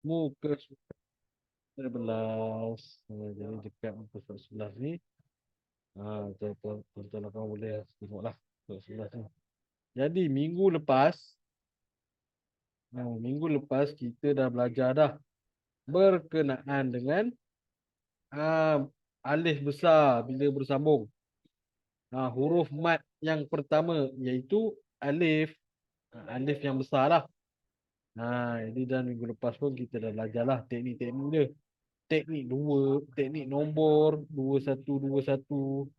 Muka 11. Jadi dekat muka surat 11 ni. Tuan-tuan kamu boleh tengoklah surat 11 ni. Jadi minggu lepas kita dah belajar dah berkenaan dengan ah, alif besar bila bersambung. Huruf mat yang pertama iaitu alif. Alif yang besar lah. Jadi dan minggu lepas pun kita dah belajar lah teknik-teknik dia. Teknik nombor 2121.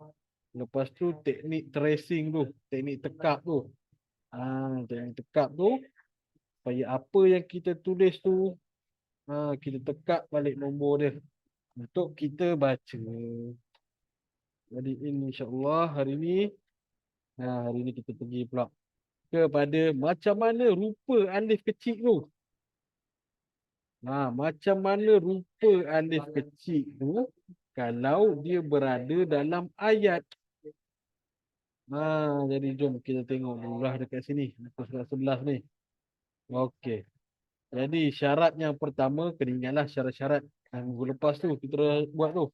Lepas tu teknik tracing tu, teknik tekap tu. Teknik tekap tu supaya apa yang kita tulis tu kita tekap balik nombor dia untuk kita baca. Jadi insya-Allah hari ni kita pergi pula kepada macam mana rupa alif kecil tu. Macam mana rupa alif kecil tu kalau dia berada dalam ayat. Jadi jom kita tengok dulu lah dekat sini. Muka surat 11 ni. Okey. Jadi syarat yang pertama, kena ingatlah syarat-syarat yang minggu lepas tu kita dah buat tu.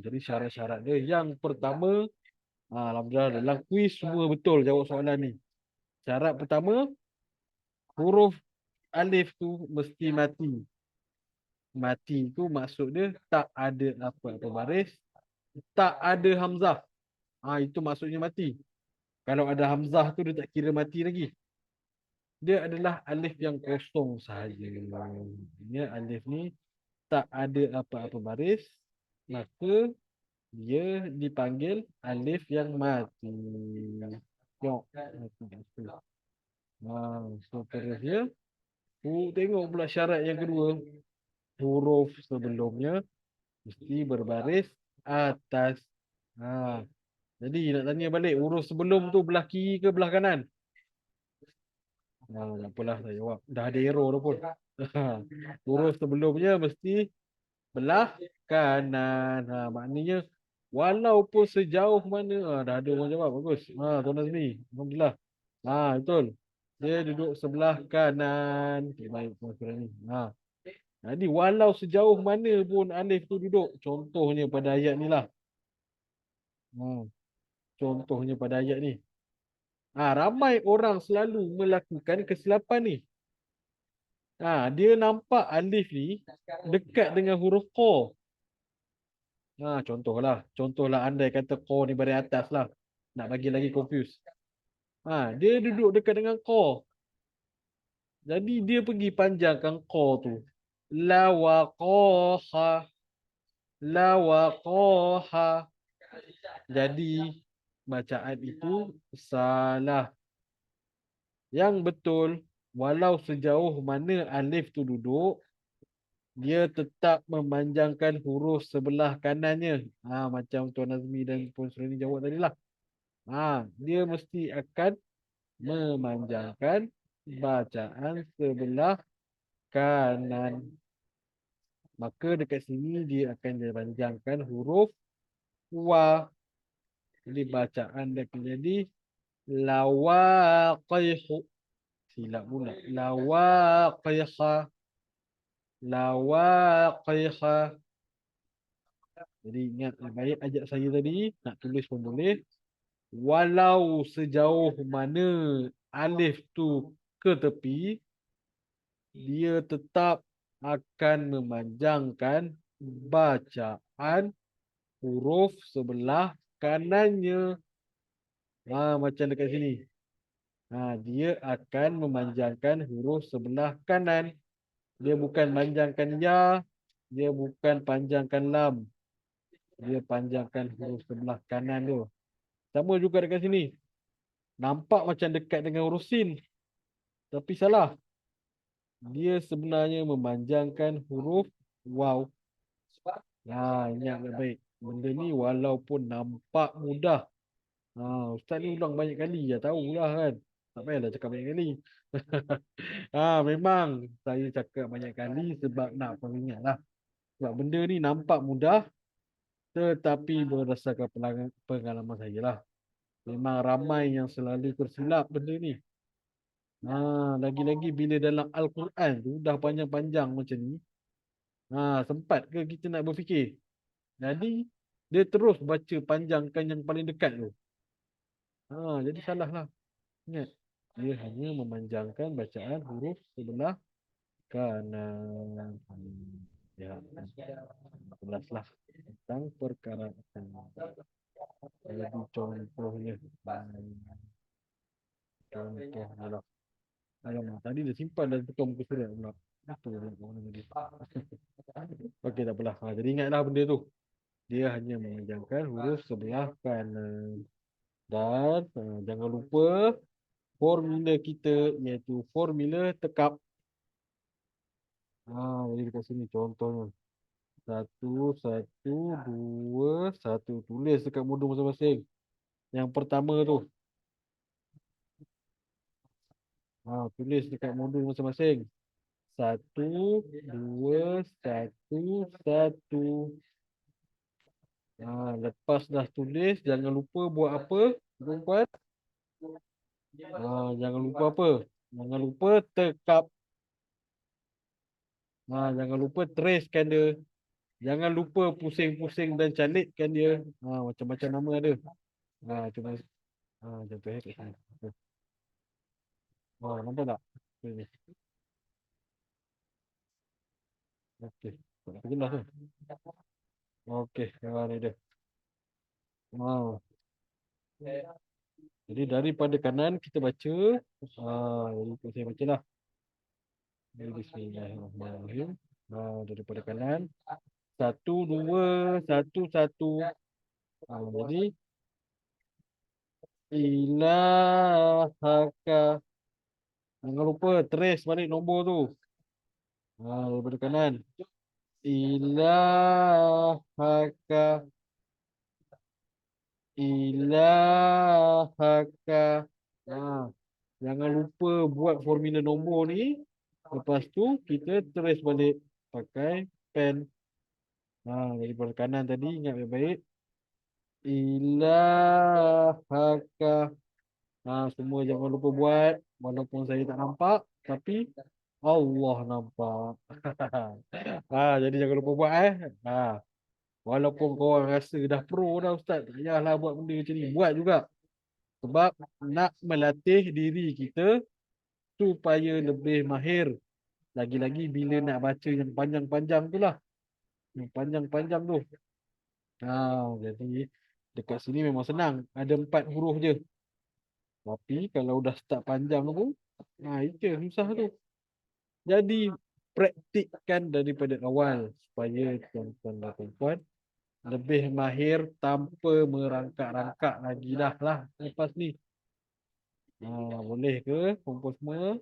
Jadi syarat-syarat dia. Yang pertama, alhamdulillah dalam kuis semua betul jawab soalan ni. Syarat pertama, huruf alif tu mesti mati. Mati tu maksud dia tak ada apa-apa baris, tak ada hamzah. Itu maksudnya mati. Kalau ada hamzah tu dia tak kira mati lagi. Dia adalah alif yang kosong sahaja. Dia alif ni tak ada apa-apa baris, maka dia dipanggil alif yang mati. Tengok. Seterusnya, tengok pula syarat yang kedua. Huruf sebelumnya mesti berbaris atas. Ha, jadi nak tanya balik, huruf sebelum tu belah kiri ke belah kanan? Tak apalah, saya jawab. Dah ada error dah pun. Huruf sebelumnya mesti belah kanan. Maknanya walaupun sejauh mana. Dah ada orang jawab. Bagus. Tuan Nazmi. Alhamdulillah. Betul. Dia duduk sebelah kanan. Okay, baik. Ni. Jadi walau sejauh mana pun alif tu duduk. Contohnya pada ayat ni lah. Contohnya pada ayat ni. Ramai orang selalu melakukan kesilapan ni. Dia nampak alif ni dekat dengan huruf qa. Contohlah andai kata qa ni baris atas lah. Nak bagi lagi confuse. Dia duduk dekat dengan qa. Jadi dia pergi panjangkan qa tu. Lawaqaha. Lawaqaha. Jadi bacaan itu salah. Yang betul, walau sejauh mana alif tu duduk, dia tetap memanjangkan huruf sebelah kanannya. Macam Tuan Azmi dan Puan Surini jawab tadi lah. Dia mesti akan memanjangkan bacaan sebelah kanan. Maka dekat sini dia akan memanjangkan huruf wa. Jadi bacaan dia akan jadi lawaqihu. Silap pula. Lawaqiha. Lawaqiha. Jadi ingat baik ajak saya tadi. Nak tulis pun boleh. Walau sejauh mana alif tu ke tepi, dia tetap akan memanjangkan bacaan huruf sebelah kanannya. Macam dekat sini. Dia akan memanjangkan huruf sebelah kanan. Dia bukan panjangkan ya, dia bukan panjangkan lam. Dia panjangkan huruf sebelah kanan tu. Sama juga dekat sini. Nampak macam dekat dengan huruf sin. Tapi salah. Dia sebenarnya memanjangkan huruf waw. Ingat baik. Benda ni walaupun nampak mudah. Ustaz ni ulang banyak kali. Ya tahulah kan. Tak payahlah cakap banyak kali. Memang saya cakap banyak kali sebab nak pengingat lah. Sebab benda ni nampak mudah. Tetapi berdasarkan pengalaman saya lah. Memang ramai yang selalu tersilap benda ni. Lagi-lagi bila dalam Al-Quran tu dah panjang-panjang macam ni. Sempat ke kita nak berfikir? Jadi dia terus baca panjangkan yang paling dekat tu. Jadi salah lah. Ingat. Dia hanya memanjangkan bacaan huruf sebelah kanan. Ya, 11 lah tentang perkara itu. Jadi contohnya. Contohnya lah. Alamak, tadi dia simpan dan tukar muka surat pula. Apa yang nak mana tadi? Okey, tak apalah. Jadi ingatlah benda tu. Dia hanya memanjangkan huruf sebelah kanan. Dan jangan lupa formula kita iaitu formula tekap. Jadi dekat sini contohnya. Satu, satu, dua, satu. Tulis dekat modul masing-masing. Yang pertama tu. Tulis dekat modul masing-masing. Satu, dua, satu, satu. Lepas dah tulis, jangan lupa buat apa, perempuan? Jangan lupa apa? Jangan lupa tekap. Jangan lupa tracekan dia. Jangan lupa pusing-pusing dan calitkan dia. Macam-macam nama ada. Cuma contohnya kat sini. Nampak tak? Ni. Okey. Tak jelas tu. Okey, ni dia. Jadi daripada kanan kita baca. Jadi saya baca lah. Bismillahirrahmanirrahim. Daripada kanan. Satu, dua, satu, satu. Jadi ilahaka. Jangan lupa trace balik nombor tu. Daripada kanan. Ilahaka. Ilahaka. Jangan lupa buat formula nombor ni. Lepas tu kita trace balik pakai pen. Daripada kanan tadi ingat baik-baik. Ilahaka. Semua jangan lupa buat. Walaupun saya tak nampak. Tapi Allah nampak. Jadi jangan lupa buat Walaupun korang rasa dah pro dah Ustaz. Tak payahlah buat benda macam ni. Buat juga. Sebab nak melatih diri kita supaya lebih mahir. Lagi-lagi bila nak baca yang panjang-panjang tu lah. Yang panjang-panjang tu. Jadi dekat sini memang senang. Ada 4 huruf je. Tapi kalau dah start panjang tu, itu susah tu. Jadi praktikkan daripada awal supaya tuan-tuan dan puan lebih mahir tanpa merangkak-rangkak lagi dah lah lepas ni. Boleh ke kumpul semua?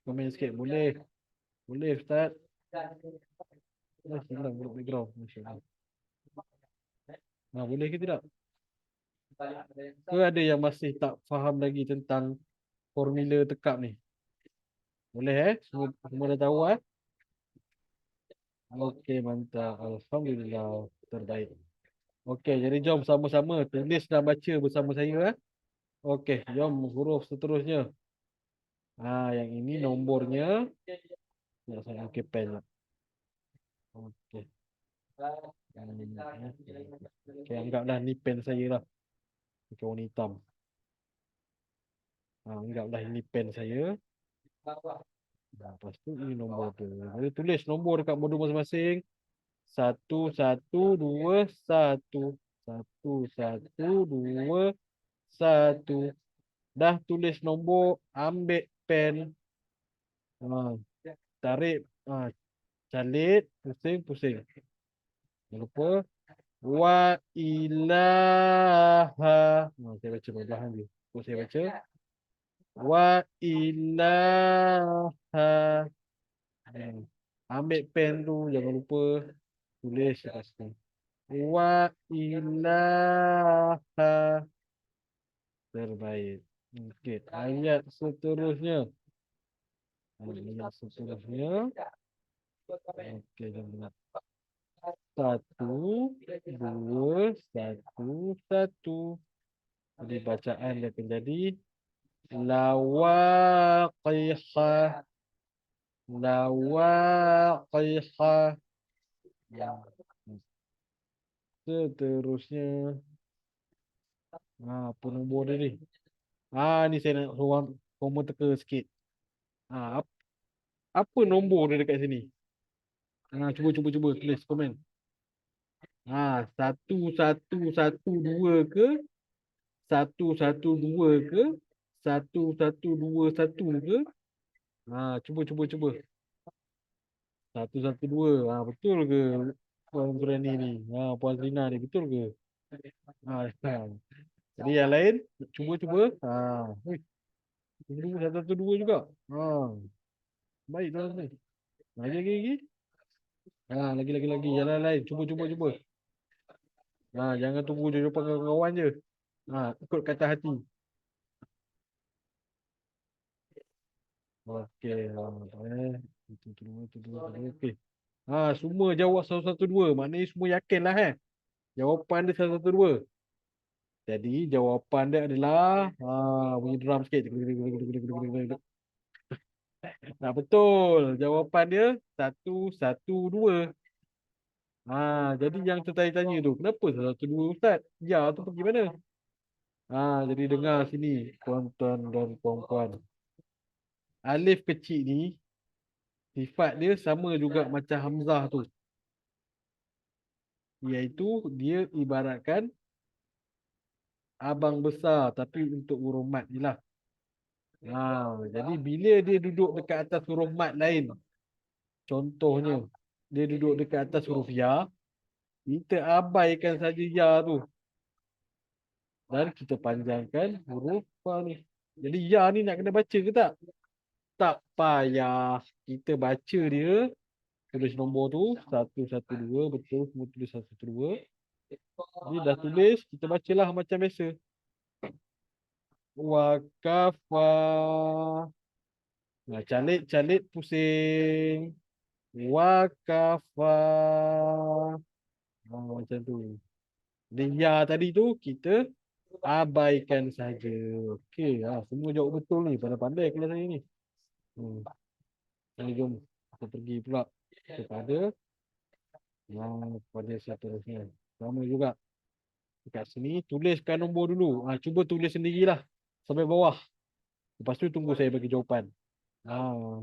Komen sikit. Boleh. Boleh Ustaz. Senang buat background. Masya Allah. Boleh ke tidak? Ke ada yang masih tak faham lagi tentang formula tekap ni? Boleh Semua dah tahu Okey, mantap. Alhamdulillah. Terbaik. Okey, jadi jom sama-sama tulis dan baca bersama saya Okey, jom huruf seterusnya. Yang ini nombornya. Saya pakai pen lah. Okey. Okey, anggaplah ni pen saya lah. Pakai warna hitam. Anggaplah ini pen saya. Lepas tu ini nombor tu. Jadi tulis nombor dekat modul masing-masing. Satu, satu, dua, satu. Satu, satu, dua, satu. Dah tulis nombor, ambil pen. Tarik, calit, pusing-pusing. Jangan lupa. Wa ilaha. Saya baca perlahan je. Saya baca. Wa ilaha. Ambil pen tu, jangan lupa tulis kat sini. Wa ilaha. Terbaik. Okey, ayat seterusnya. Ayat seterusnya. Okey, jangan. Satu, dua, satu, satu. Jadi bacaan dia akan jadi lawaqihah, lawaqihah. Seterusnya, apa nombor dia ni? Ni saya nak orang komen teka sikit. Apa nombor dia dekat sini? Cuba tulis komen. 1112 ke? 112 ke? 1121 ke? Cuba. 112. Betul ke Puan Zurani ni? Puan Zina ni betul ke? Jadi yang lain cuba. Ui, dua 112 juga. Baik tuan ni. Lagi. Lagi. Jalan lain. Cuba. Jangan tunggu di depan kawan-kawan je. Ikut kata hati. Okey. Itu dua. Okey. Semua jawab 112. Maknanya semua yakin lah jawapan dia 112. Jadi jawapan dia adalah bunyi drum sikit. Betul. Jawapan dia 112. Jadi yang tertanya-tanya tu, kenapa 112 Ustaz? Ya tu pergi mana? Jadi dengar sini tuan-tuan dan puan-puan. Alif kecil ni sifat dia sama juga macam hamzah tu. Iaitu dia ibaratkan abang besar tapi untuk huruf mat je lah. Jadi bila dia duduk dekat atas huruf mat lain, contohnya dia duduk dekat atas huruf ya, kita abaikan saja ya tu dan kita panjangkan huruf fa ni. Jadi ya ni nak kena baca ke tak? Tak payah. Kita baca dia, tulis nombor tu 112, betul semua tulis 112. Jadi dah tulis, kita bacalah macam biasa. Wakafa. Calit pusing. Wakafa. Macam tu. Dan ya tadi tu kita abaikan saja. Okey, semua jawab betul ni. Pandai-pandai kelas saya ni. Jom kita pergi pula kepada seterusnya. Sama juga. Dekat sini tuliskan nombor dulu. Cuba tulis sendirilah sampai bawah. Lepas tu tunggu saya bagi jawapan.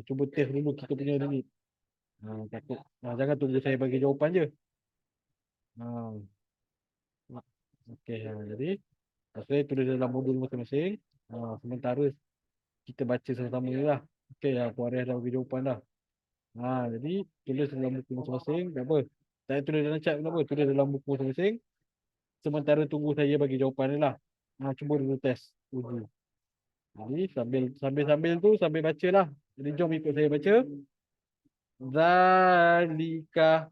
Cuba test dulu kita punya ni. Takut. Jangan tunggu saya bagi jawapan je. Okey, jadi saya tulis dalam modul masing-masing. Sementara kita baca sama-sama je lah. Okey, Puan Arif dah bagi jawapan dah. Jadi tulis dalam buku masing-masing. Tak apa. Saya tulis dalam chat pun tak apa. Tulis dalam buku masing-masing. Sementara tunggu saya bagi jawapan ni lah. Cuba dulu test. Uji. Jadi sambil tu sambil baca lah. Jadi jom ikut saya baca. Zalika.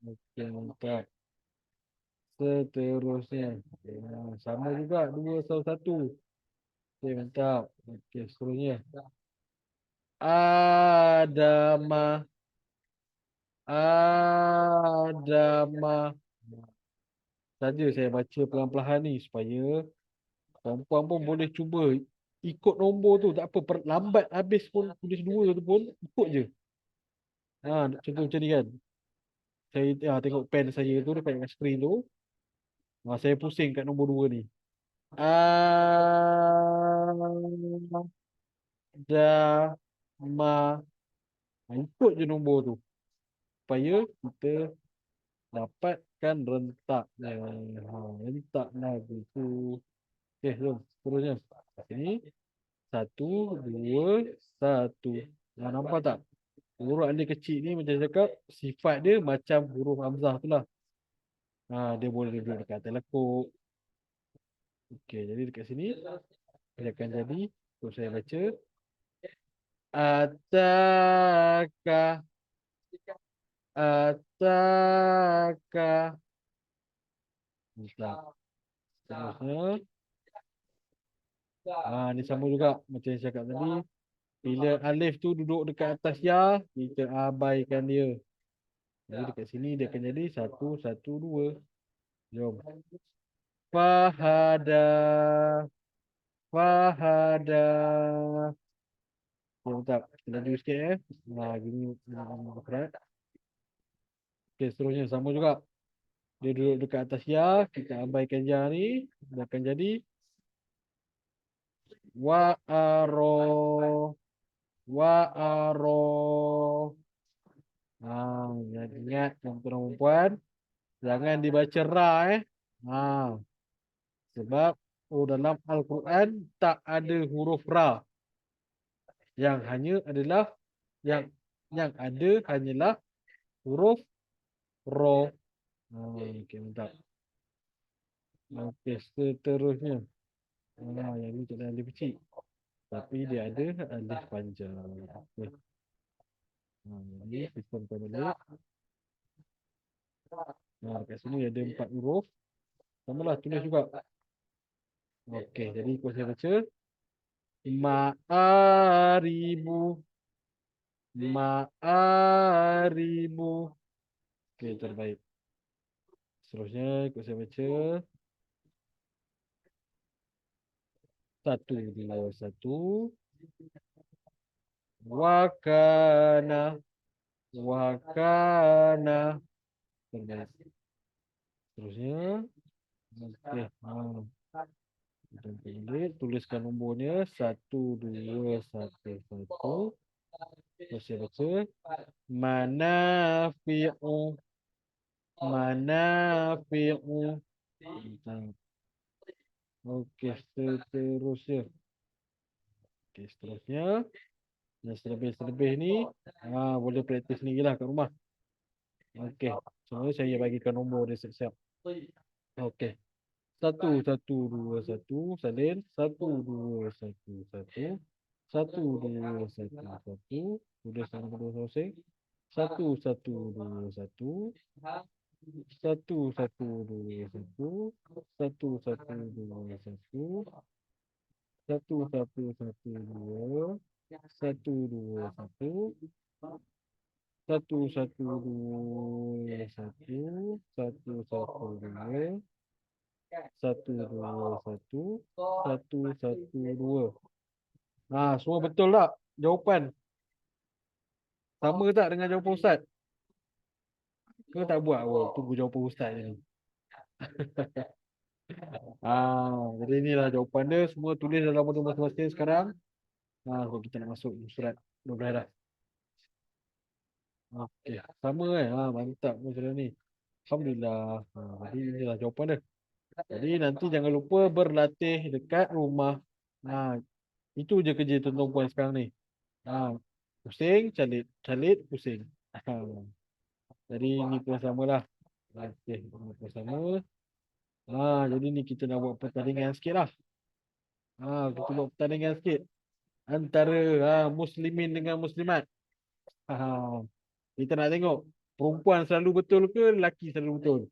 Okey, mantap. Seterusnya. Sama juga. 2 1. Okey, mantap. Okey, seterusnya. Adama. Saja saya baca pelan-pelan ni supaya perempuan pun boleh cuba ikut nombor tu. Tak apa, lambat habis pun tulis 2 tu pun ikut je. Contoh macam ni kan. Saya tengok pen saya tu dekat skrin tu. Saya pusing kat nombor 2 ni. Adama. Ikut je nombor tu. Supaya kita dapatkan rentaknya. Rentak lagi tu. Okey, jom. Terusnya. Ini. 1 2 1. Nampak tak? Huruf alif kecil ni macam saya cakap, sifat dia macam huruf hamzah tu lah. Dia boleh duduk dekat atas lekuk. Okey, jadi dekat sini dia akan jadi, untuk saya baca. Ataka. Seterusnya. Ni sama juga macam saya cakap tadi. Bila alif tu duduk dekat atas ya, kita abaikan dia. Jadi dekat sini dia akan jadi 1 1 2. Jom. Fahada. Fahada. Okay, bentar. Kita laju sikit Nah, gini berat. Okay, seterusnya sama juga. Dia duduk dekat atas ya. Kita abaikan ya ni. Dia akan jadi wa'aro. Wa'aro. Ingat yang perempuan. Jangan dibaca ra Ha, sebab dalam Al-Quran tak ada huruf ra. Yang hanya adalah yang yang ada hanyalah huruf ro. Okey, mantap. Okey, seterusnya. Yang ni tak ada alif kecil. Tapi dia ada alif panjang. Okey. Ini sistem balik. Kat sini ada 4 huruf. Samalah tulis juga. Okey, jadi ikut saya baca. Ma'aribu. Ma'aribu. Okey, terbaik. Seterusnya ikut saya baca. Satu, dua, satu. Wakana. Wakana. Terbaik. Seterusnya. Okey. Dan pendek, tuliskan nombornya 1211. Baca baca. Manafi'u. Manafi'u. Okey, seterusnya. Okey, seterusnya. Yang selebih-selebih ni boleh praktis sendiri lah kat rumah. Okey, semua saya bagikan nombor dia siap-siap. Okey. Satu, satu, dua, satu. Salin. Satu, dua, satu, satu. Satu, dua, satu, satu. Sudah sama kedua selesai. Satu, satu, dua, satu. Satu, satu, dua, satu. Satu, satu, dua, satu. Satu, satu, satu, dua. Satu, dua, satu. Satu, satu, dua, satu. Satu, satu, dua. Satu, dua, satu. Satu, satu, dua. Semua betul tak jawapan? Sama tak dengan jawapan Ustaz? Kau tak buat? Tunggu jawapan Ustaz je ni. Jadi inilah jawapan dia. Semua tulis dalam modul masing-masing sekarang. Kalau kita nak masuk surat 12 dah. Okey, sama mantap macam ni. Alhamdulillah. Jadi inilah jawapan dia. Jadi nanti jangan lupa berlatih dekat rumah. Itu je kerja tuan-tuan puan sekarang ni. Pusing, calit, calit, pusing. Jadi ni pun samalah. Okey, ni pun sama. Jadi ni kita nak buat pertandingan sikit lah. Kita buat pertandingan sikit. Antara muslimin dengan muslimat. Kita nak tengok perempuan selalu betul ke lelaki selalu betul.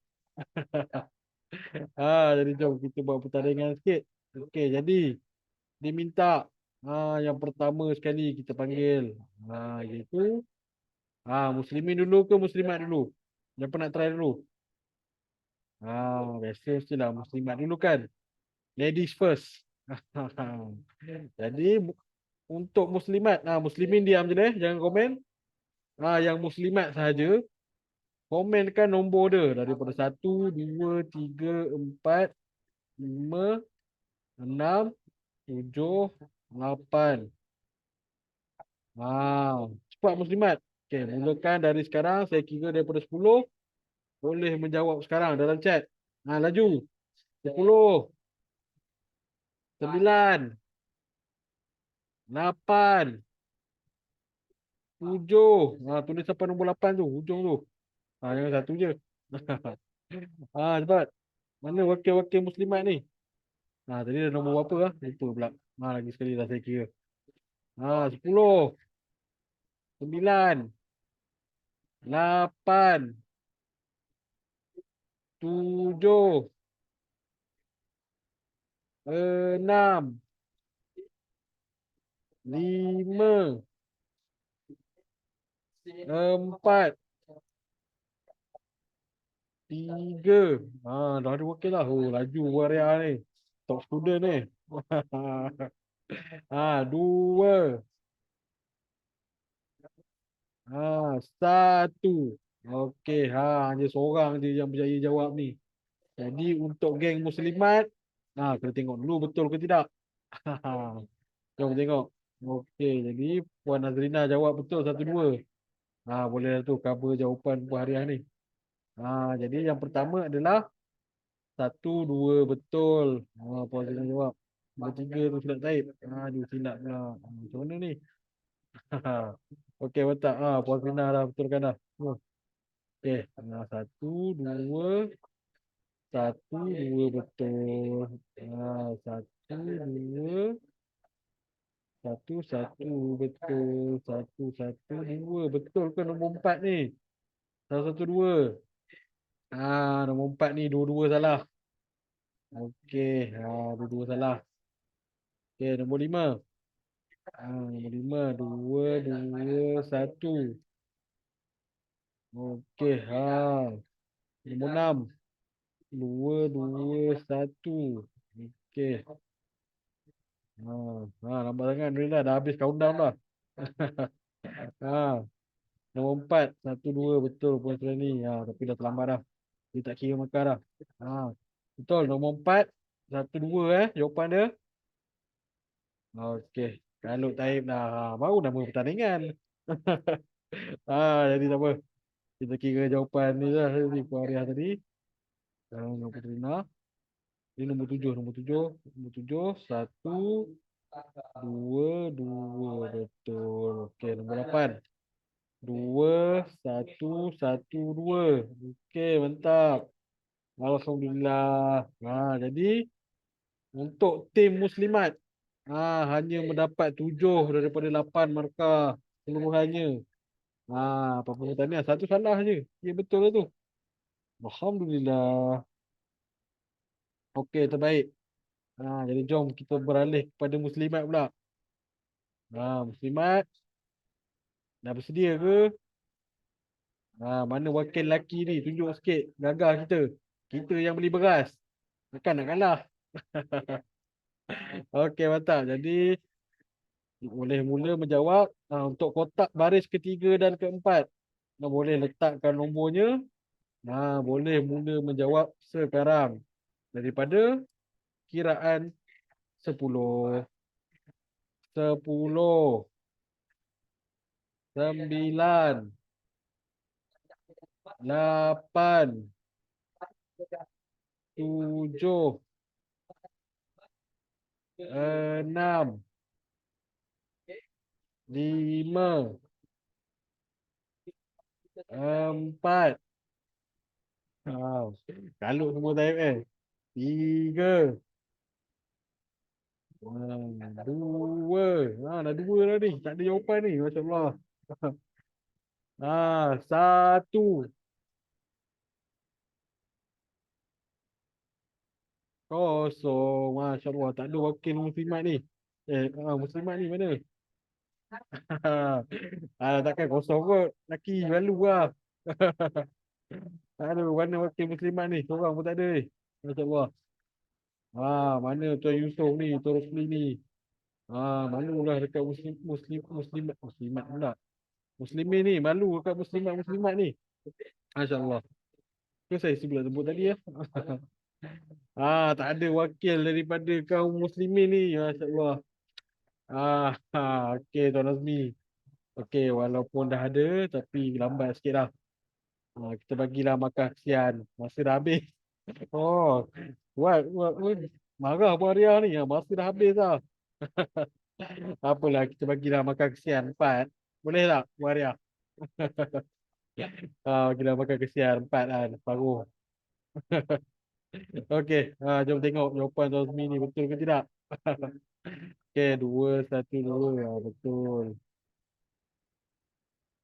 Jadi jom kita buat pertandingan sikit. Okey, jadi dia minta yang pertama sekali kita panggil iaitu muslimin dulu ke muslimat dulu? Siapa nak try dulu? Biasa mestilah muslimat dulu kan. Ladies first. Jadi untuk muslimat, muslimin diam je deh, jangan komen. Yang muslimat sahaja komenkan nombor dia daripada 1, 2, 3, 4, 5, 6, 7, 8. Cepat muslimat. Okey, mulakan dari sekarang. Saya kira daripada 10. Boleh menjawab sekarang dalam chat. Laju. 10, 9, 8, 7. Tulis sampai nombor 8 tu, hujung tu. Yang satu je. Cepat. Mana wakil-wakil muslimat ni? Tadi dah nombor berapa lah? Lupa pula. Lagi sekali dah saya kira. 10, 9, 8, 7, 6, 5, 4, Tiga. Dah ada wakil lah. Oh, laju Waria ni. Top student ni. Dua. Satu. Okey, hanya seorang je yang berjaya jawab ni. Jadi untuk geng Muslimat, kena tengok dulu betul ke tidak. Jom tengok. Okey, jadi Puan Nazrina jawab betul satu dua. Boleh lah tu cover jawapan Puan Hariah ni. Jadi yang pertama adalah satu dua betul. Puan Nazrina jawab. Nombor tiga tu silap Taib. Dia silap pula. Macam mana ni? Okey, betul. Puan Nazrina dah betulkan dah. Okey, satu dua satu dua betul. Satu dua satu satu betul. Satu satu dua betul ke nombor empat ni? Satu satu dua. Nombor empat ni dua-dua salah. Okey, dua-dua salah. Okey, nombor lima. Nombor lima dua dua satu. Okey, nombor enam dua dua satu. Okey. Nampak sangat ni dah habis countdown dah. ha, Nombor empat satu dua betul Puan Serani. Tapi dah terlambat dah. Dia tak kira markah dah. Betul nombor empat satu dua jawapan dia. Okey. Kalau Taib dah. Baru nama pertandingan. Jadi tak apa. Kita kira jawapan ni lah. Ni Puan Ariah tadi. Nombor Rina. Ini nombor tujuh. Nombor tujuh. Nombor tujuh. Satu. Dua. Dua. Betul. Okey. Nombor lapan. Dua. Satu. Satu. Dua. Okey. Mantap. Alhamdulillah. Jadi untuk tim Muslimat hanya mendapat 7 daripada 8 markah seluruhannya. Apa pertanyaan satu salah je. Ya betul lah tu. Alhamdulillah. Okey, terbaik. Jadi jom kita beralih kepada Muslimat pula. Muslimat dah bersedia ke? Mana wakil lelaki ni? Tunjuk sikit gagah kita. Kita yang beli beras. Takkan nak kalah. Okey, mantap. Jadi boleh mula menjawab untuk kotak baris ketiga dan keempat. Boleh letakkan nombornya. Boleh mula menjawab sekarang. Daripada kiraan 10, 10, 9, 8, 7, 6, 5, 4. Kalau semua time 3, 2. Dah dua dah ni. Tak ada jawapan ni. Masya Allah. Satu. Kosong. Masya Allah. Tak ada wakil Muslimat ni. Muslimat ni mana? Takkan kosong kot. Laki lalu lah. Aduh, mana wakil Muslimat ni? Seorang pun tak ada ni. Masya Allah. Mana Tuan Yusof ni? Tuan Rosli ni? Malulah dekat Muslimat pula. Muslimin ni. Malu dekat Muslimat ni. Masya Allah. Ke saya sebelah sebut tadi ya? Tak ada wakil daripada kaum Muslimin ni. Masya Allah. Okey Tuan Azmi. Okey, walaupun dah ada tapi lambat sikit dah. Kita bagilah makan kesian. Masa dah habis. Oh, what? Marah Puan Ria ni. Masa dah habis dah. Apalah, kita bagilah makan kesian. 4. Boleh tak Puan Ria? Bagilah makan kesian. 4 kan. Separuh. Okey, jom tengok jawapan Tuan Azmi ni betul ke tidak. Okey, 2, 1, 2. Betul.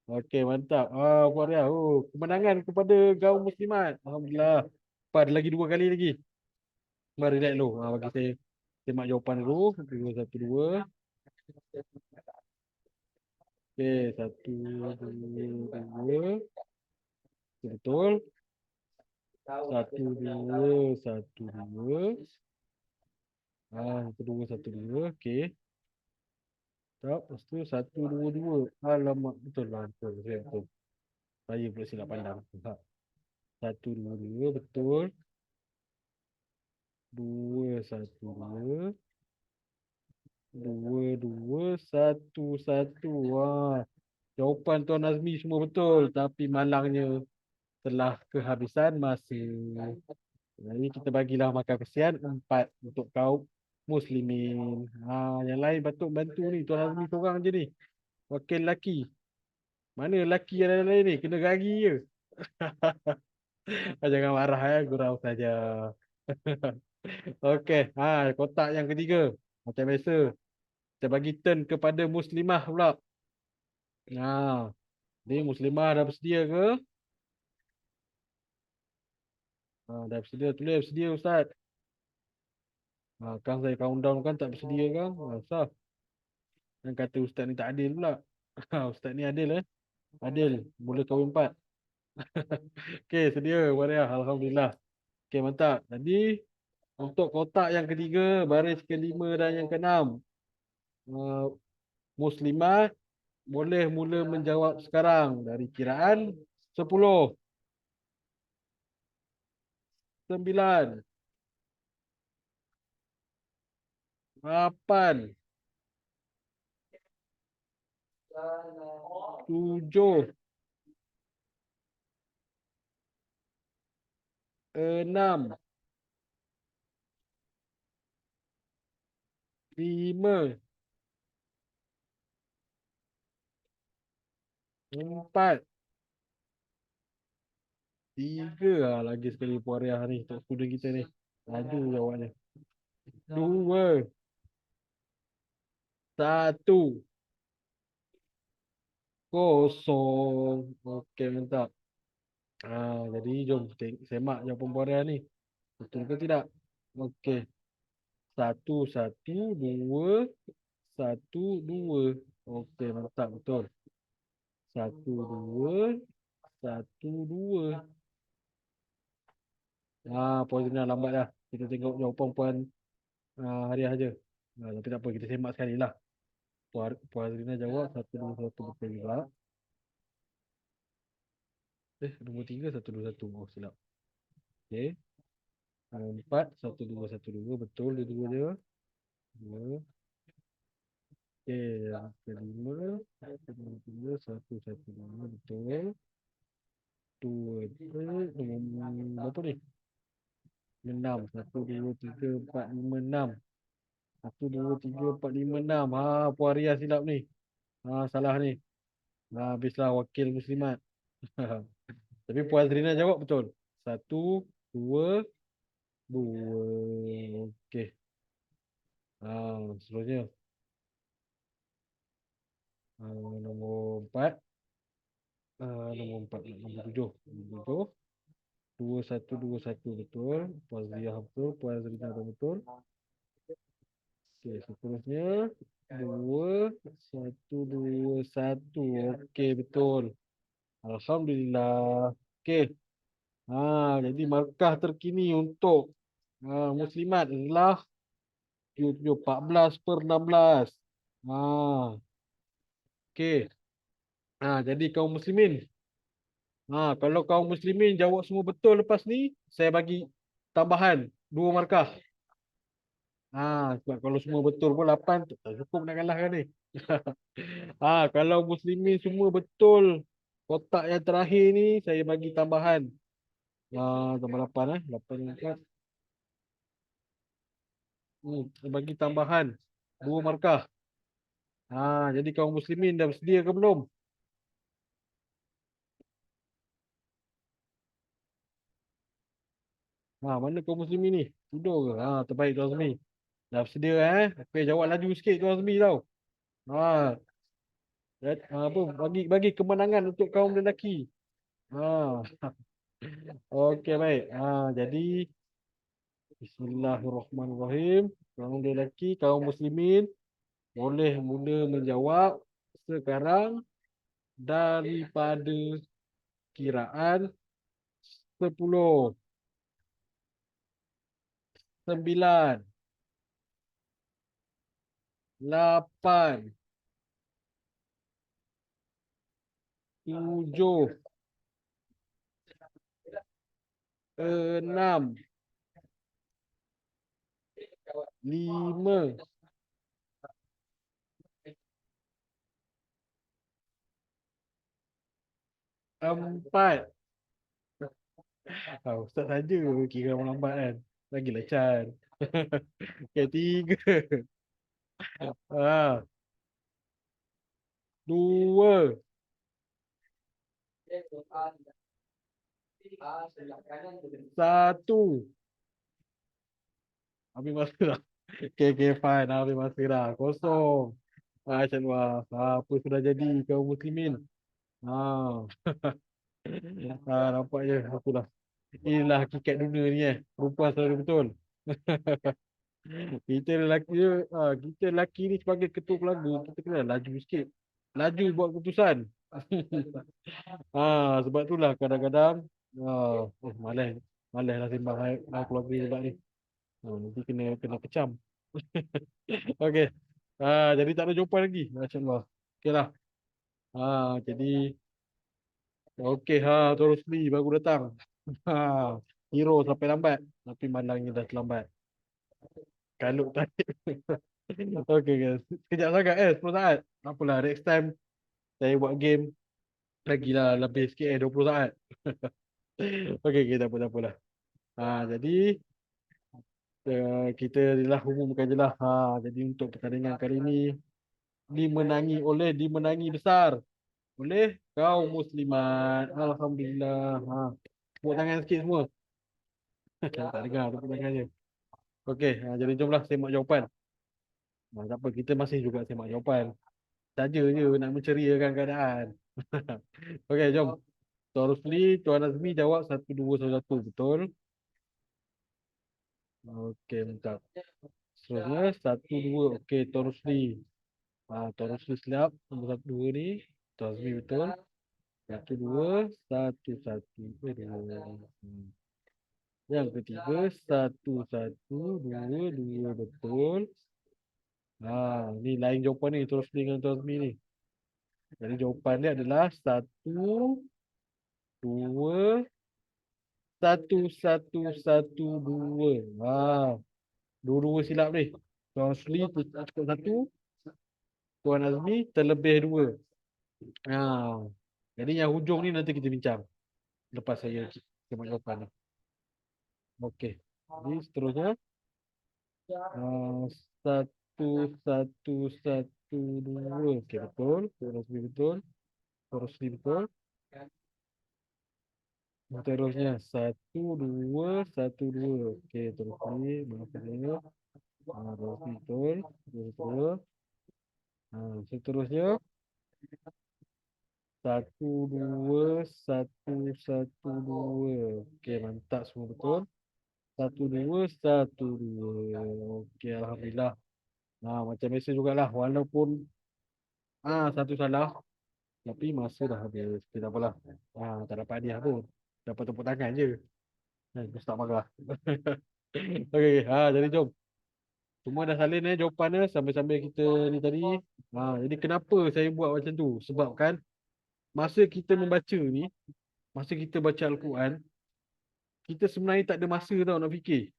Okey, mantap. Puan Ria. Kemenangan kepada kaum Muslimat. Alhamdulillah. Ada lagi 2 kali lagi. Mari relax dulu. Bagi saya semak jawapan dulu. 2, 1, 2. Okey, 1, 2, 2. Betul. Satu, dua, satu, dua. Satu, dua, satu, dua. Okey. Tak, lepas tu satu, dua, dua. Alamak, betul lah. Betul, betul, betul. Saya pula silap pandang. Ha. Satu, dua, dua. Betul. Dua, satu, dua. Dua, dua, satu, satu. Wah, jawapan Tuan Azmi semua betul. Tapi malangnya telah kehabisan masa. Jadi kita bagilah makan kesian empat untuk kaum muslimin. Yang lain patut bantu ni. Tuan Azmi seorang je ni. Wakil lelaki. Mana lelaki yang lain ni? Kena gagi je. Jangan marah ya, gurau saja. Okey, kotak yang ketiga. Macam biasa, kita bagi turn kepada muslimah pula. Ni muslimah dah bersedia ke? Dah bersedia, tulis bersedia Ustaz. Kan saya countdown kan tak bersedia kan? Sah. Dan kata Ustaz ni tak adil pula. Ustaz ni adil Adil, boleh kahwin empat. Okey, sedia Waria. Alhamdulillah. Okey, mantap. Jadi untuk kotak yang ketiga, baris kelima dan yang keenam. Uh, Muslimah boleh mula menjawab sekarang dari kiraan 10, 9, 8, 7, 6, 5, 4, 3. Lagi sekali Puariah ni untuk student kita ni. Laju jawabnya. 2, 1, kosong. Okey, mantap. Jadi jom semak jawapan Puariah ni. Betul ke tidak? Okey. Satu, satu, dua, satu, dua. Okey, mantap. Betul. Satu, dua, satu, dua. Puan Zina lambat dah. Kita tengok jawapan Puan Hariah aja. Tapi tak apa, kita semak sekali lah. Puan Zina jawab satu, dua, satu betul juga. Nombor tiga, satu, dua, satu. Oh, silap. Okey. Empat, satu, dua. Betul dua-dua dia. Dua. Okey, yang kelima. Satu, dua, tiga, satu, satu, dua. Betul. Dua. Nombor berapa ni? Enam. Satu, dua, tiga, empat, lima, enam. Satu, dua, tiga, empat, lima, enam. Puan Ria silap ni. Salah ni. Habislah wakil muslimat. Tapi Puan Zrina jawab betul. Satu, dua, dua. Okey. Seterusnya. Nombor empat. Nombor empat. Nombor tujuh. Nombor tujuh. Dua, satu, dua, satu. Betul. Puan Zrina betul. Puan Zrina betul. Okey, seterusnya. Dua, satu, dua, satu. Okey, betul. Alhamdulillah. Okey. Jadi markah terkini untuk muslimat adalah 14/16. Okey. Jadi kaum muslimin. Kalau kaum muslimin jawab semua betul lepas ni, saya bagi tambahan 2 markah. Sebab kalau semua betul pun 8 tak cukup nak kalahkan ni. Kalau muslimin semua betul kotak yang terakhir ni, saya bagi tambahan. Tambah 8 8 yang empat. Saya bagi tambahan 2 markah. Jadi kaum muslimin dah bersedia ke belum? Mana kaum muslimin ni? Tidur ke? Terbaik Tuan Azmi. Dah bersedia Okey, jawab laju sikit Tuan Azmi tau. Ha, apa bagi kemenangan untuk kaum lelaki. Ha. Okey baik. Jadi bismillahirrahmanirrahim. Kaum lelaki, kaum muslimin boleh mula menjawab sekarang daripada kiraan 10. 9, 8, 7, 6, 5, 4. Ustaz saja kira orang lambat kan. Lagilah Chan. Okay, 3. 2, 1. Habis masa dah. Okay, fine. Habis masa dah. Kosong. Macam wah. Apa sudah jadi kaum muslimin? Ah, nampak je. Itulah. Inilah hakikat dunia ni Perempuan selalu betul. Kita lelaki je, kita lelaki ni sebagai ketua keluarga, kita kena laju sikit. Laju buat keputusan. Sebab itulah kadang-kadang malas malas lah sembang keluarga pula ni. Nanti kena kecam. Okey. Jadi tak ada jawapan lagi. Masya-Allah. Okeylah. Jadi okey terus beli baru datang. Ha, hero sampai lambat tapi malangnya dah terlambat. Kalau tak. Okey guys. Sekejap sangat 10 saat. Tak apalah next time saya buat game lagilah lebih sikit 20 saat. Okey, tak apa tak apalah. Jadi kita adalah umumkan je lah. Jadi untuk pertandingan kali ini dimenangi besar oleh kaum muslimat. Alhamdulillah. Tepuk tangan sikit semua. Tak dengar tepuk tangan je. Okey, jadi jomlah semak jawapan. Tak apa, kita masih juga semak jawapan. Saja je nak menceriakan keadaan. Okey, jom. Tuan Rusli, Tuan Azmi jawab 1, 2, 1, 1. Betul? Okey, mantap. Seterusnya 1, 2. Okey, Tuan Rusli. Tuan Rusli silap. Nombor 1, 2 ni. Tuan Azmi betul. 1, 2, 1, 1. Dua. Yang ketiga 1, 1, 2, 2. Betul. Ni lain jawapan ni Tuan Rusli dengan Tuan Azmi ni. Jadi jawapan dia adalah 1, 2, 1, 1, 1, 2. Dua-dua silap ni. Tuan Rusli cukup 1. Tuan Azmi terlebih 2. Jadi yang hujung ni nanti kita bincang. Lepas saya terima jawapan ni. Okey. Jadi seterusnya. 1, 1, 1, 2. Okey, betul. Tuan Azmi betul. Tuan Rusli betul. Seterusnya 1, 2, 1, 2. Okey, Tuan Rusli. Maaf saya. Tuan Rusli betul. Betul. Seterusnya 1, 2, 1, 1, 2. Okey, mantap semua betul. 1, 2, 1, 2. Okey, alhamdulillah. Macam biasa jugalah. Walaupun satu salah, tapi masa dah habis. Okay, tak apalah. Tak dapat hadiah pun. Dapat tepuk tangan je. Ustaz marah. Okey, jadi jom. Semua dah salin jawapannya sambil-sambil kita ni tadi. Jadi kenapa saya buat macam tu? Sebab kan masa kita membaca ni, masa kita baca Al-Quran, kita sebenarnya tak ada masa tau nak fikir.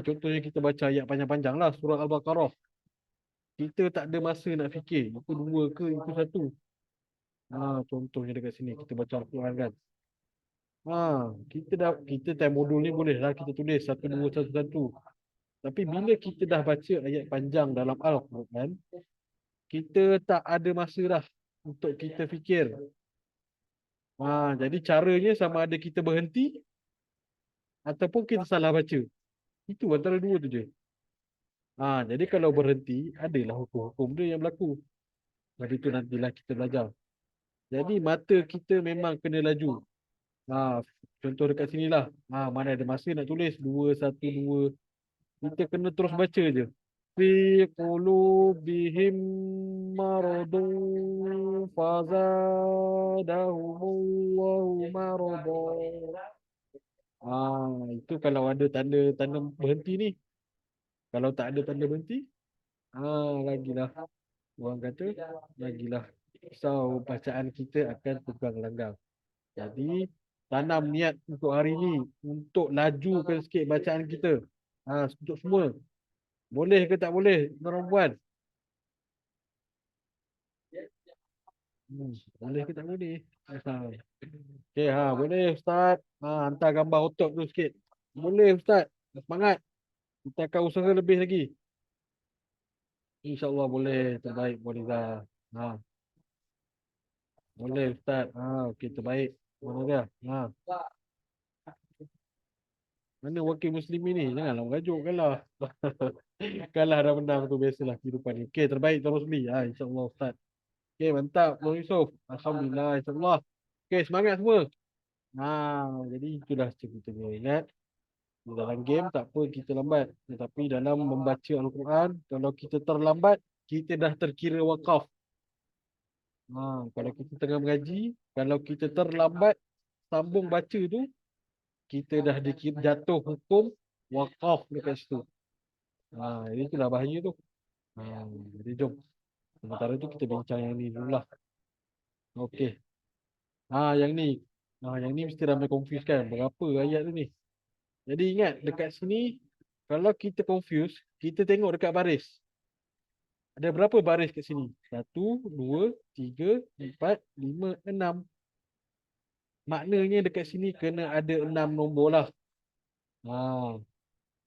Contohnya kita baca ayat panjang-panjang lah surah Al-Baqarah. Kita tak ada masa nak fikir. Itu 2 ke itu 1. Contohnya dekat sini kita baca Al-Quran kan. Kita time modul ni boleh lah kita tulis 1, 2, 1, 1. Tapi bila kita dah baca ayat panjang dalam Al-Quran, kita tak ada masa dah untuk kita fikir. Jadi caranya sama ada kita berhenti ataupun kita salah baca. Itu antara dua tu je. Jadi kalau berhenti, adalah hukum-hukum dia yang berlaku. Jadi itu nantilah kita belajar. Jadi mata kita memang kena laju. Contoh dekat sini lah. Mana ada masa nak tulis 2, 1, 2. Kita kena terus baca je. Fi qulubihim maradun fazadahumullahu marada. Itu kalau ada tanda-tanda berhenti ni. Kalau tak ada tanda berhenti, lagilah. Orang kata, lagilah. So, bacaan kita akan tegang langgang. Jadi, tanam niat untuk hari ni. Untuk lajukan sikit bacaan kita. Untuk semua. Boleh ke tak boleh, tuan puan? Hmm, boleh ke tak boleh? Ha. Okey, boleh Ustaz. Hantar gambar otot tu sikit. Boleh Ustaz. Semangat. Kita akan usaha lebih lagi. InsyaAllah boleh. Terbaik Waliza. Ha, boleh Ustaz. Okey, terbaik. Mana dia? Mana wakil muslimin ni? Janganlah merajuk kalah. Kalah dah menang tu biasalah kehidupan ni. Okey, terbaik Tuan Rosli. InsyaAllah Ustaz. Okey, mantap Tuan Yusof. Alhamdulillah, insyaAllah. Okey, semangat semua. Jadi itulah ceritanya. Ingat, dalam game tak apa kita lambat. Tetapi dalam membaca Al-Quran, kalau kita terlambat, kita dah terkira wakaf. Kalau kita tengah mengaji, kalau kita terlambat sambung baca tu, kita dah dikira jatuh hukum wakaf dekat situ. Jadi itulah bahaya tu. Jadi jom. Sementara tu kita bincang yang ni dulu lah. Okey. Yang ni. Yang ni mesti ramai confuse kan. Berapa ayat tu ni? Jadi ingat, dekat sini, kalau kita confuse, kita tengok dekat baris. Ada berapa baris kat sini? Satu, dua, tiga, empat, lima, enam. Maknanya dekat sini kena ada 6 nombor lah. Ha.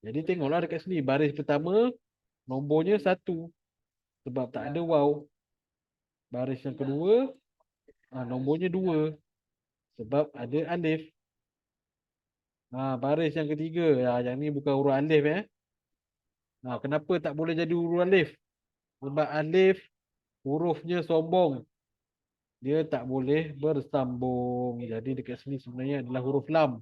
Jadi tengoklah dekat sini. Baris pertama, nombornya satu. Sebab tak ada waw. Baris yang kedua, nombornya dua. Sebab ada alif. Baris yang ketiga, yang ni bukan huruf alif kenapa tak boleh jadi huruf alif? Sebab alif hurufnya sombong. Dia tak boleh bersambung. Jadi dekat sini sebenarnya adalah huruf lam.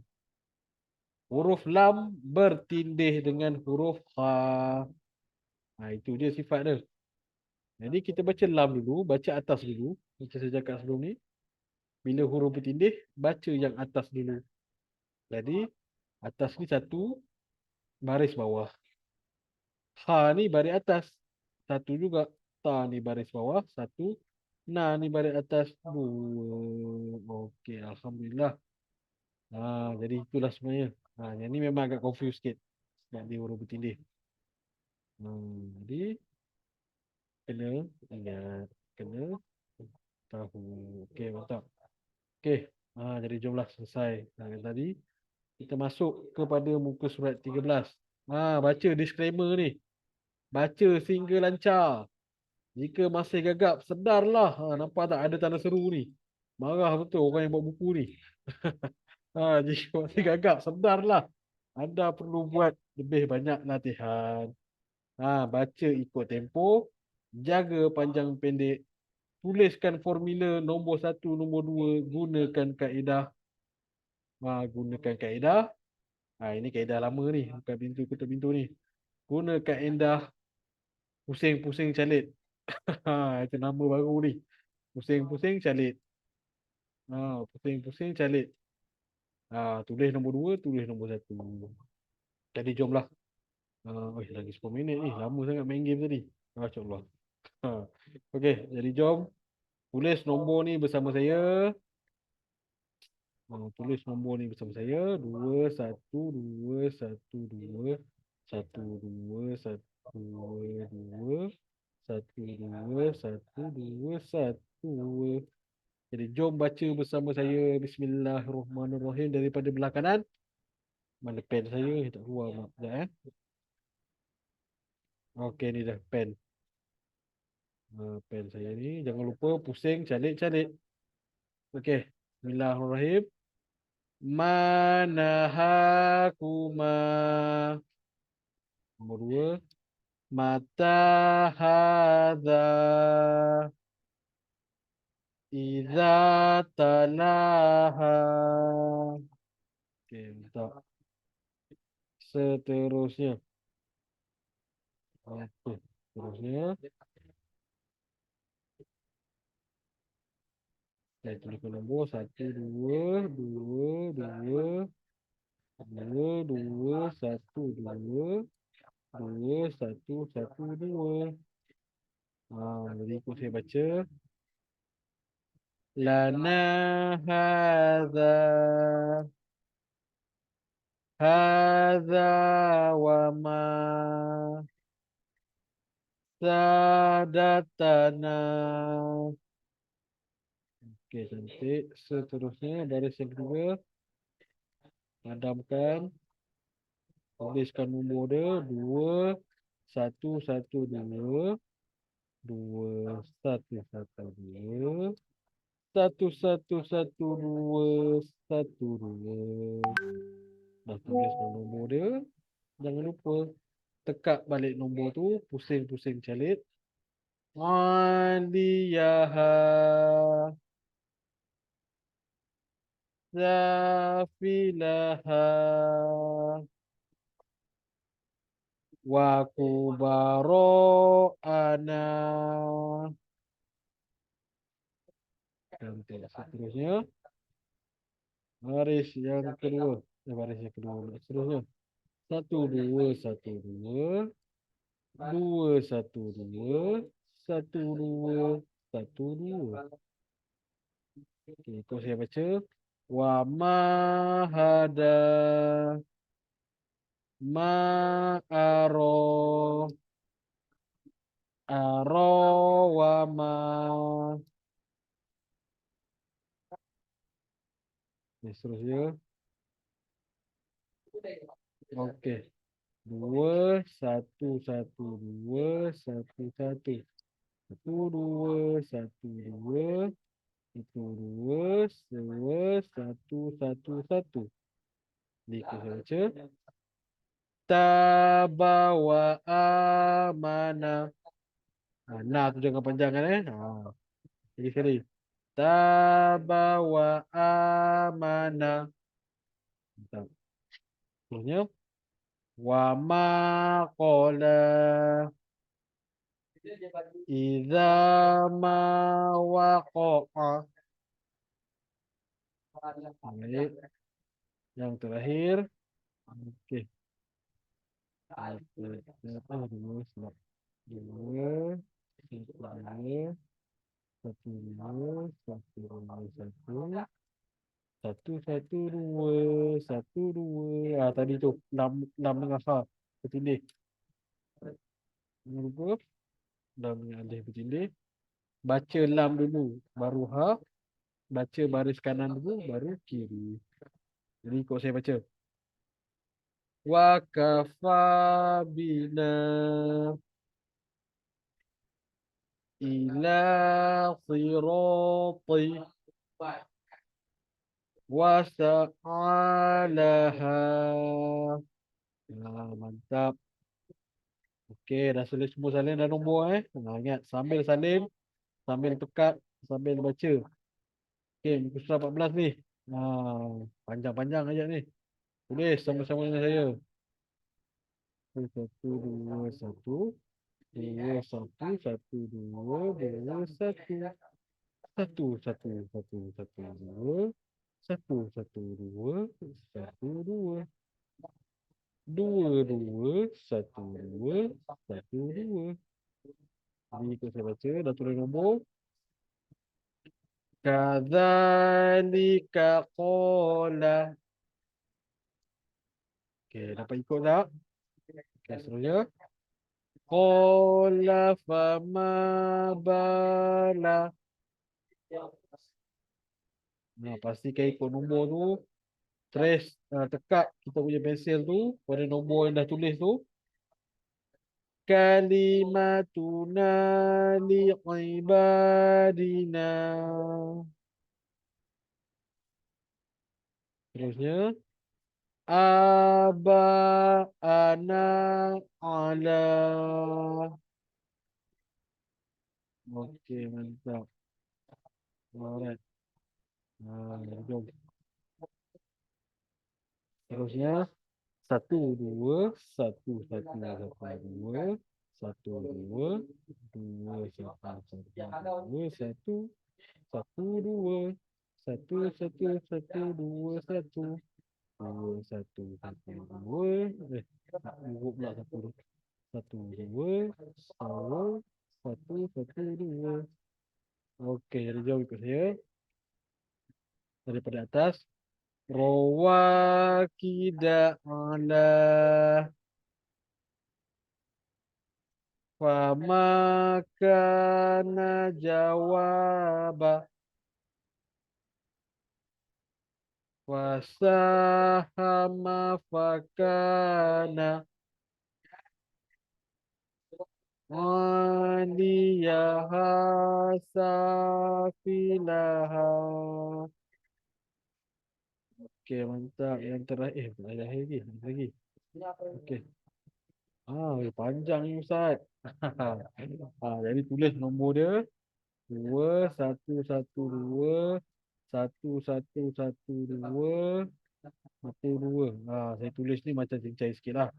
Huruf lam bertindih dengan huruf ha. Itu dia sifat dia. Jadi kita baca lam dulu, baca atas dulu. Macam saya cakap sebelum ni. Bila huruf bertindih, baca yang atas dulu. Jadi atas ni satu, baris bawah. Ha ni baris atas. Satu juga. Ta ni baris bawah. Satu. Na ni baris atas. Dua. Okey, Alhamdulillah. Jadi itulah sebenarnya. Yang ni memang agak confuse sikit. Sebab dia huruf bertindih. Jadi kena ingat. Kena tahu. Okey, mantap. Okey. Jadi jomlah selesai. Tadi kita masuk kepada muka surat 13. Baca disclaimer ni. Baca sehingga lancar. Jika masih gagap, sedarlah. Nampak tak ada tanda seru ni? Marah betul orang yang buat buku ni. Jika masih gagap, sedarlah. Anda perlu buat lebih banyak latihan. Baca ikut tempo. Jaga panjang pendek. Tuliskan formula nombor satu, nombor dua. Gunakan kaedah. Gunakan kaedah. Ini kaedah lama ni. Bukan pintu ketuk pintu ni. Guna kaedah pusing-pusing calit. Itu nama baru ni. Pusing-pusing calit. Pusing-pusing calit. Tulis nombor dua, tulis nombor satu. Jadi jomlah. Lagi 10 minit ni. Lama sangat main game tadi. Masya Allah. Okey, jadi jom. Tulis nombor ni bersama saya. Tulis nombor ni bersama saya. Dua, satu, dua, satu, dua. Satu, dua, satu, dua, dua. Satu, dua, satu, dua, satu. Jadi jom baca bersama saya. Bismillahirrahmanirrahim. Daripada belah kanan. Mana pen saya? Tak keluar. Sekejap. Okey, ni dah pen. Pen saya ni. Jangan lupa pusing, calik-calik. Okey. Bismillahirrahmanirrahim. Manahakuma. Nombor dua. Mata hadza. Iza talaha. Okey, mantap. Seterusnya. Okey, seterusnya. Saya tuliskan nombor. Satu, dua, dua, dua. Dua, dua, satu, dua. Dua, satu, satu, dua. Jadi aku saya baca. Lana hadha. Hadha wa ma. Sadatana. Okey, cantik. Seterusnya, baris yang kedua. Padamkan. Tuliskan nombor dia. Dua, satu, satu, dua. Dua, satu, satu, dua. Satu, satu, satu, dua. Satu, dua. Dah tuliskan nombor dia. Jangan lupa tekak balik nombor tu. Pusing-pusing calit. Aliyaha. Zafilaha. Wa kubaro ana. Cantik. Seterusnya. Baris yang kedua. Baris yang kedua. Seterusnya. Satu, dua, satu, dua. Dua, satu, dua. Satu, dua. Satu, dua. Okey, itu saya baca. Wa ma hada. Ma aro. Aro wa ma. Seterusnya. Okey. Dua, satu, satu, dua, satu, satu. Satu, dua, satu, dua. Satu, dua, dua, satu, satu, satu. Ni aku saya baca. Tabawa amana. Nah tu jangan panjang kan eh. Jadi sekali. Tabawa amana. Mantap. Terusnya. Wa ma qala. Iza ma waqa'a. Baik. Yang terakhir. Okey. Dua, dua, dua, satu, dua, satu, dua, satu, satu, satu, dua, satu, dua. Tadi tu enam dengan ha bertindih. Jangan lupa enam dengan alif bertindih. Baca lam dulu, baru ha. Baca baris kanan dulu, baru kiri. Jadi kau saya baca. Wa kafa bina ila sirati wasa'alaha. Mantap. Okey, dah tulis semua salin dan nombor eh. Ingat sambil salin, sambil tekak, sambil baca. Okey, muka surat 14 ni. Panjang-panjang aja ni. Tulis sama-sama dengan saya. Satu, dua, satu. Dua, satu, satu, dua, dua, satu. Satu, satu, satu, satu, dua. Satu, satu, dua. Satu, dua. Dua, dua, satu, dua, satu, dua. Jadi ikut saya baca, dah tulis nombor. Kadzalika qala. Okey, dapat ikut tak? Okey, seterusnya. Qala fama bala. Pastikan ikut nombor tu. Trace, tekak kita punya pensil tu pada nombor yang dah tulis tu. Kalimatuna li'ibadina. Terusnya. Aba ana ala. Okey, mantap. Alright. Jom. Terusnya. Satu, dua, satu, satu, satu, dua, satu, dua, dua, satu, satu, dua, satu, satu, dua, satu, satu, satu, dua, satu. dua, satu, satu, dua. Buruk pula satu. Satu, dua, dua, satu, satu, dua. Okey, jadi jawab ikut saya. Daripada atas. Rawakida ala famakana jawaba wasahama fakana waliyaha safilaha. Okey, mantap. Yang terakhir, ada lagi, ada lagi. Okey. Panjang ni Ustaz. Jadi tulis nombor dia. Dua, satu, satu, dua. Satu, satu, satu, dua. Satu, dua. Saya tulis ni macam cincai sikit lah.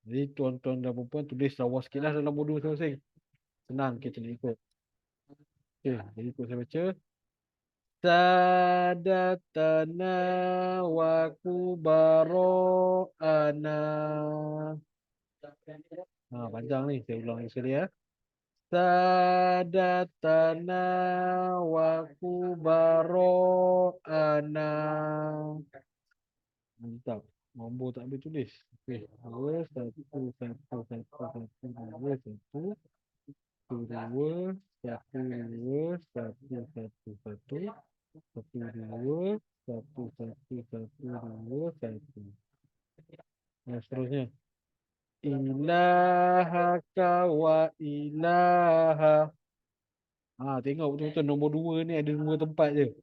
Jadi tuan-tuan dan perempuan tulis lawa sikit lah dalam nombor dua masing-masing. Senang kita nak ikut. Okey, jadi ikut saya baca. Sadatana wa kubaro'ana. Panjang ni. Saya ulang lagi sekali ya. Sadatana wa kubaro'ana. Mantap. Nombor tak boleh tulis. Okey. Dua, satu, satu, satu, satu, dua, satu. Satu, dua, satu, dua, satu, satu, satu. Satu, dua, satu, satu, satu, dua, satu. Seterusnya. Ilahaka wa ilaha. Tengok betul-betul nombor dua ni ada dua tempat je.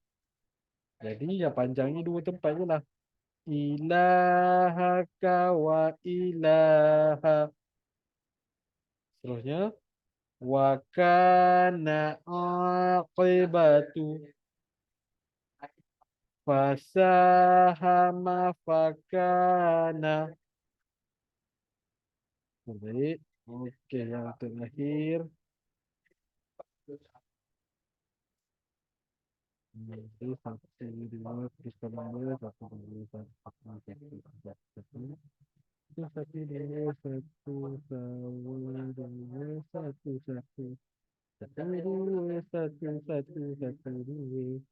Jadi yang panjangnya dua tempat je lah. Ilahaka wa ilaha. Seterusnya. Wa kana aqibatu fasahama fakana. Baik. Okey, yang terakhir. Itu satu, dua, tiga, dua, satu, dua, satu, satu, tiga, satu. Itu satu, dua, satu, dua, dua, satu, satu. Satu, dua, satu, satu, satu, dua.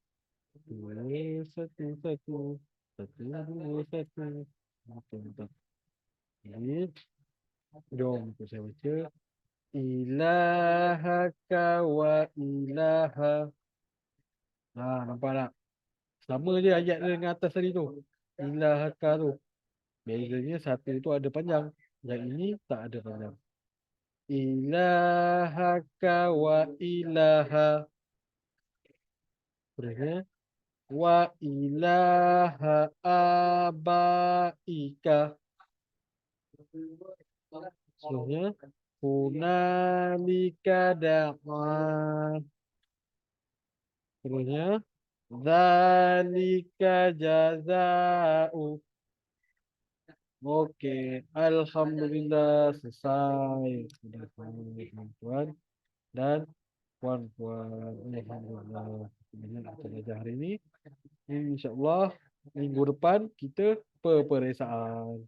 Dua, satu, satu. Satu, dua, satu. Okey, betul. Jadi, jom untuk saya baca. Ilahaka wa ilaha. Nampak tak? Sama je ayat dia dengan atas tadi tu. Ilahaka tu. Bezanya satu tu ada panjang. Yang ini tak ada panjang. Ilahaka wa ilaha. Terusnya. Wa ilaha abaika. Terusnya. Hunalika da'a. Terusnya. Zalika jaza'u. Okey, alhamdulillah selesai. Sudah selesai tuan-tuan dan puan-puan. Alhamdulillah. Ini kita belajar hari ini. InsyaAllah minggu depan kita peperiksaan.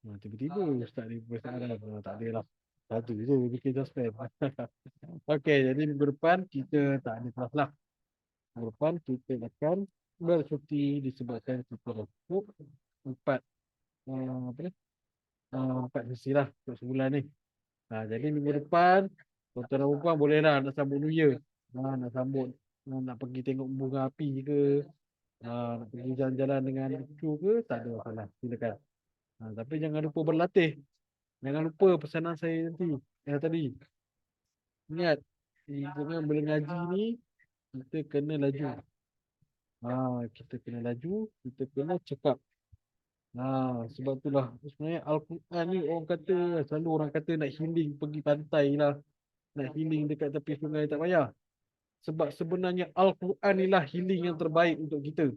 Tiba-tiba Ustaz ni peperiksaan. Tak ada lah. Satu je bikin suspend. Okey, jadi minggu depan kita tak ada kelas lah. Minggu depan kita akan bercuti disebabkan kita rokok empat apa ni? Empat sesi lah untuk sebulan ni. Jadi minggu depan tuan-tuan dan puan boleh lah nak sambut New Year. Nak sambut nak pergi tengok bunga api ke, nak pergi jalan-jalan dengan cucu ke, tak ada masalah. Silakan. Tapi jangan lupa berlatih. Jangan lupa pesanan saya nanti. Tadi. Ingat, dengan bila ngaji ni kita kena laju. Kita kena laju, kita kena cakap. Sebab itulah sebenarnya Al-Quran ni orang kata, selalu orang kata nak healing pergi pantai lah. Nak healing dekat tepi sungai tak payah. Sebab sebenarnya Al-Quran inilah healing yang terbaik untuk kita.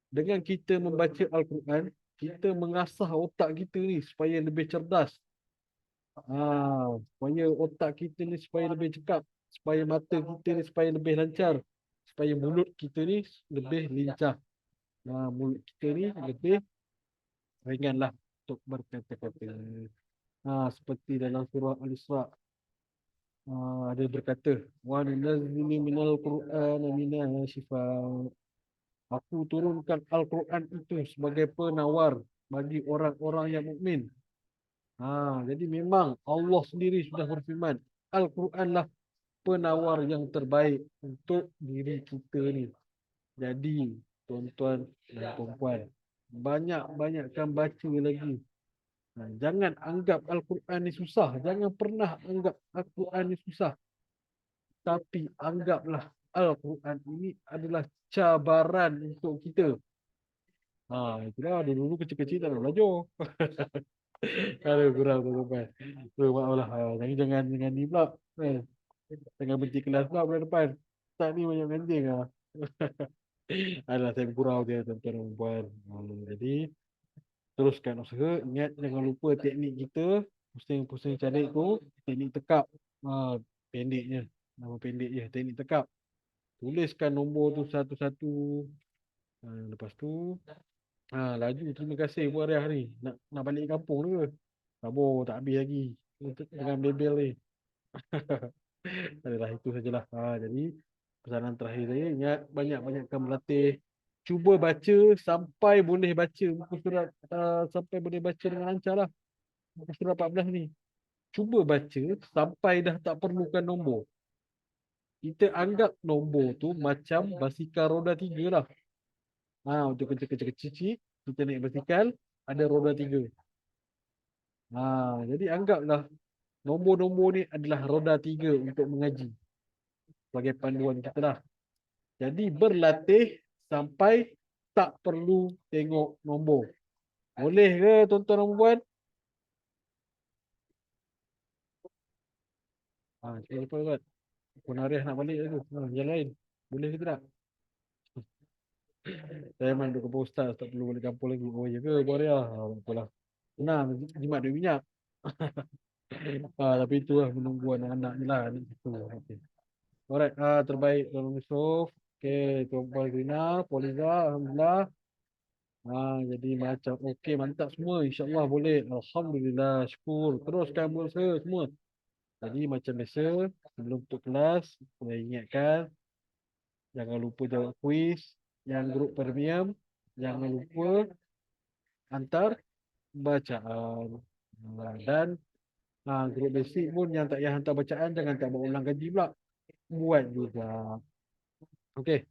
Dengan kita membaca Al-Quran, kita mengasah otak kita ni supaya lebih cerdas. Supaya otak kita ni supaya lebih cekap. Supaya mata kita ni supaya lebih lancar. Supaya mulut kita ni lebih lincah. mulut kita ni lebih ringanlah untuk berkata-kata. Seperti dalam surah Al-Isra, ada berkata, wa nunazzilu minal Qur'an minal shifaa. Aku turunkan Al-Quran itu sebagai penawar bagi orang-orang yang mukmin. Jadi memang Allah sendiri sudah berfirman, Al-Quran lah penawar yang terbaik untuk diri kita ni. Jadi, tuan-tuan dan puan-puan, banyak-banyakkan baca lagi. Jangan anggap Al-Quran ni susah. Jangan pernah anggap Al-Quran ni susah. Tapi anggaplah Al-Quran ini adalah cabaran untuk kita. Itulah dulu-dulu kecil-kecil tak nak belajar. Aduh, kurang tuan-tuan. Maaf lah. Jangan ni pula. Eh, Jangan berhenti kelas pula bulan depan. Tak ni banyak menting lah. Adalah saya bergurau dia tuan-tuan dan puan. Jadi teruskan usaha. Ingat jangan lupa teknik kita. Pusing-pusing cari tu. Teknik tekap. Pendeknya. Nama pendek je. Teknik tekap. Tuliskan nombor tu satu-satu. Lepas tu. Laju. Terima kasih buat Ariah ni. Nak balik kampung tu ke? Sabar. Tak habis lagi. Dengan bebel ni. Adalah itu sajalah. Jadi pesanan terakhir saya, ingat banyak-banyakkan berlatih. Cuba baca sampai boleh baca muka surat, sampai boleh baca dengan lancar lah. Muka surat 14 ni. Cuba baca sampai dah tak perlukan nombor. Kita anggap nombor tu macam basikal roda 3 lah. Untuk kecil-kecil, kita naik basikal, ada roda 3. Jadi anggaplah nombor-nombor ni adalah roda 3 untuk mengaji. Sebagai panduan kita lah. Jadi berlatih sampai tak perlu tengok nombor. Boleh ke tuan-tuan dan puan? Cepat cepat buat. Puan Ariah nak balik tu. Yang lain. Boleh ke tidak? Saya main duduk ke ustaz. Tak perlu balik kampung lagi. Oh ya ke Puan Ariah? Apalah. Senang. Jimat duit minyak. Tapi itulah menunggu anak-anak ni lah. Anak itu. Okay. Alright. Terbaik Tuan Yusof. Okay. Tuan Puan Grina. Poliza. Alhamdulillah. Jadi macam okey, mantap semua, insyaAllah boleh. Alhamdulillah, syukur. Teruskan berusaha semua. Jadi macam biasa, sebelum tutup kelas, saya ingatkan jangan lupa jawab kuis. Yang grup premium, jangan lupa hantar bacaan. Dan grup basic pun yang tak payah hantar bacaan, jangan tak buat ulang kaji pula. Buat juga. Okey,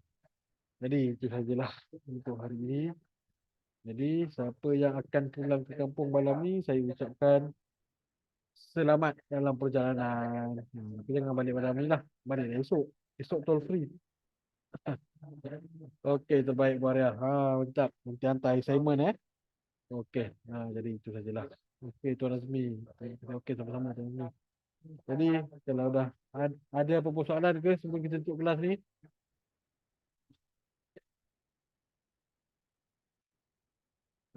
jadi itu sajalah untuk hari ini. Jadi siapa yang akan pulang ke kampung malam ni, saya ucapkan selamat dalam perjalanan. Tapi jangan balik malam ni lah. Balik esok. Esok toll free. Okey, terbaik Bu Arya. Mantap. Nanti hantar assignment Okey. Jadi itu sajalah. Okey, Tuan Azmi. Okey, sama-sama Tuan Azmi. Jadi kalau dah ada apa-apa soalan ke sebelum kita tutup kelas ni?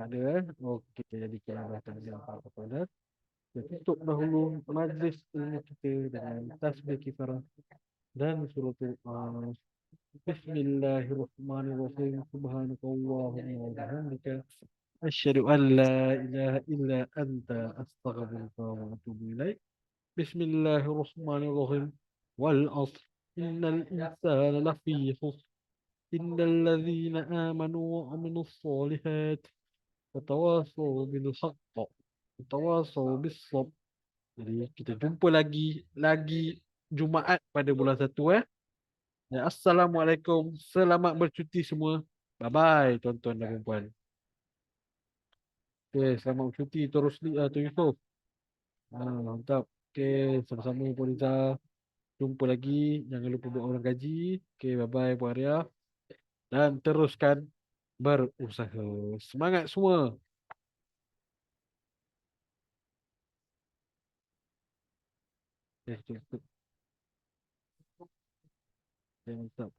Ada Okey, jadi kalau dah tak ada apa-apa dah. Kita tutup dahulu majlis ilmu kita dengan tasbih kifarah dan surah Al. Bismillahirrahmanirrahim. Subhanakallahumma wa bihamdika asyhadu an la ilaha illa anta astaghfiruka wa atubu ilaik. Bismillahirrahmanirrahim. Wal 'asr. Innal insana lafi khusr. Innal ladzina amanu wa 'amilus solihat wa tawasaw bil haqq wa tawasaw bis sabr. Jadi kita jumpa lagi Jumaat pada bulan 1 Assalamualaikum. Selamat bercuti semua. Bye bye tuan-tuan dan puan-puan. Okay, selamat bercuti terus Tuan Yusof. Mantap. Okay, sama-sama Puan Liza. Jumpa lagi. Jangan lupa buat orang gaji. Okay, bye bye Puan Arya. Dan teruskan berusaha. Semangat semua. Okay, cukup. Okay, mantap.